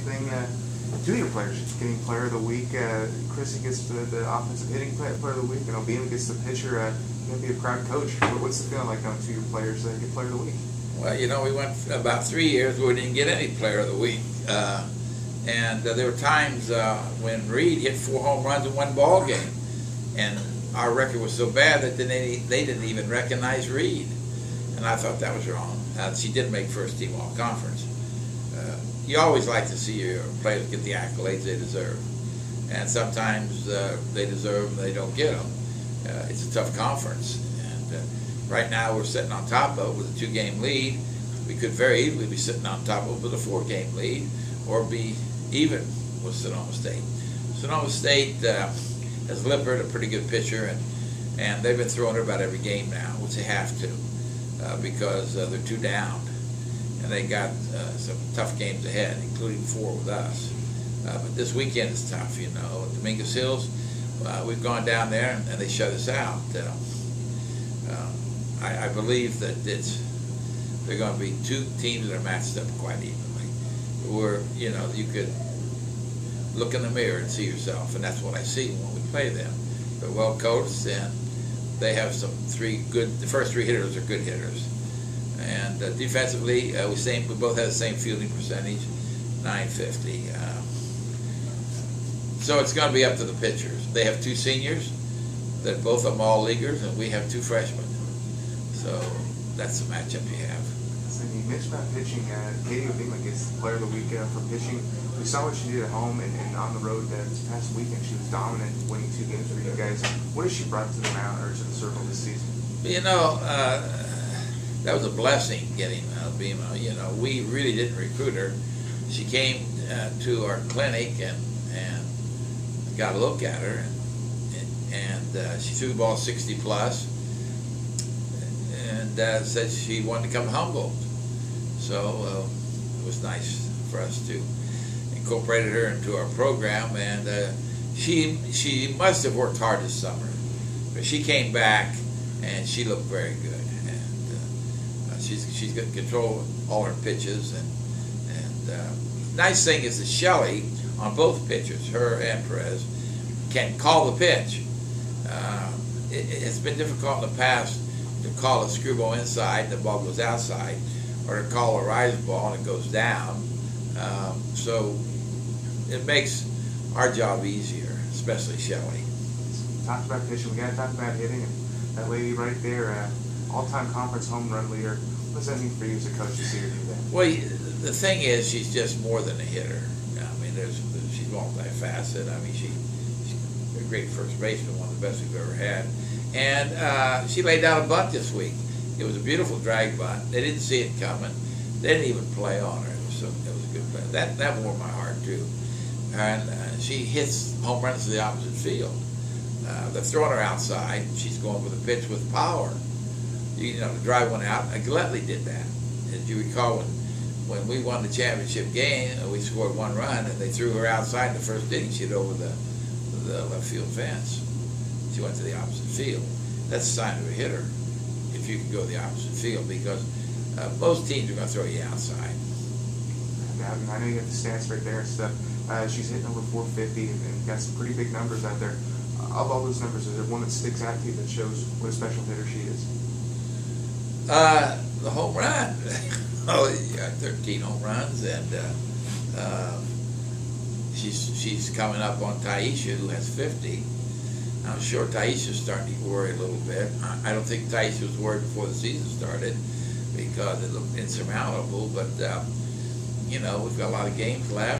thing to your players, getting player of the week. Chrissy gets the offensive hitting player of the week, and Obina gets the pitcher. You're going to be a proud coach. What's the feeling like to your players that get player of the week? Well, you know, we went about 3 years where we didn't get any player of the week. And there were times when Reed hit 4 home runs in one ball game, and our record was so bad that they didn't even recognize Reed, and I thought that was wrong. She did make first team all conference. You always like to see your players get the accolades they deserve, and sometimes they deserve them, they don't get them. It's a tough conference, and right now we're sitting on top of it with a 2-game lead. We could very easily be sitting on top of it with a 4-game lead, or be even with Sonoma State. Sonoma State has Lippert, a pretty good pitcher, and they've been throwing her about every game now, which they have to, because they're 2 down, and they got some tough games ahead, including 4 with us. But this weekend is tough, you know. At Dominguez Hills, we've gone down there, and they shut us out. I believe that they're going to be 2 teams that are matched up quite evenly, where, you know, you could look in the mirror and see yourself, and that's what I see when we play them. They're well coached, and they have the first 3 hitters are good hitters. And defensively, we both have the same fielding percentage, .950. So it's going to be up to the pitchers. They have 2 seniors, that both of them all leaguers, and we have 2 freshmen. So that's the matchup you have. So you mentioned about pitching. Katie Obina gets the player of the week for pitching. We saw what she did at home and on the road this past weekend. She was dominant, winning 2 games for you guys. What has she brought to the mound or to the circle this season? You know, that was a blessing getting Obina. You know, we really didn't recruit her. She came to our clinic and got a look at her, and she threw the ball 60 plus, and said she wanted to come to Humboldt. So it was nice for us to incorporate her into our program, and she must have worked hard this summer, but she came back and she looked very good, and she's got control of all her pitches, and nice thing is that Shelley, on both pitchers, her and Perez, can call the pitch. It's been difficult in the past to call a screwball inside, the ball goes outside, or to call a rise ball and it goes down. So it makes our job easier, especially Shelley. We talked about pitching, we got to talk about hitting, and that lady right there, all-time conference home run leader. What does that mean for you as a coach to see her do that? Well, the thing is, she's just more than a hitter. I mean, she's multifaceted. I mean, she's a great first baseman, one of the best we've ever had. And she laid down a bunt this week. It was a beautiful drag bunt. They didn't see it coming. They didn't even play on her. It was a good play. That warmed my heart too. And she hits home runs to the opposite field. They're throwing her outside. She's going with a pitch with power. You know, to drive one out. Gillette did that. As you recall, when we won the championship game, we scored 1 run, and they threw her outside in the first inning. She hit over the left field fence. She went to the opposite field. That's a sign of a hitter, if you can go to the opposite field, because most teams are going to throw you outside. I know you have the stats right there and stuff. She's hitting over 450 and got some pretty big numbers out there. Of all those numbers, is there one that sticks out to you that shows what a special hitter she is? The home run. Oh, yeah, 13 home runs, and she's coming up on Taisha, who has 50. I'm sure Taisha's starting to worry a little bit. I don't think Taisha was worried before the season started because it looked insurmountable, but you know, we've got a lot of games left.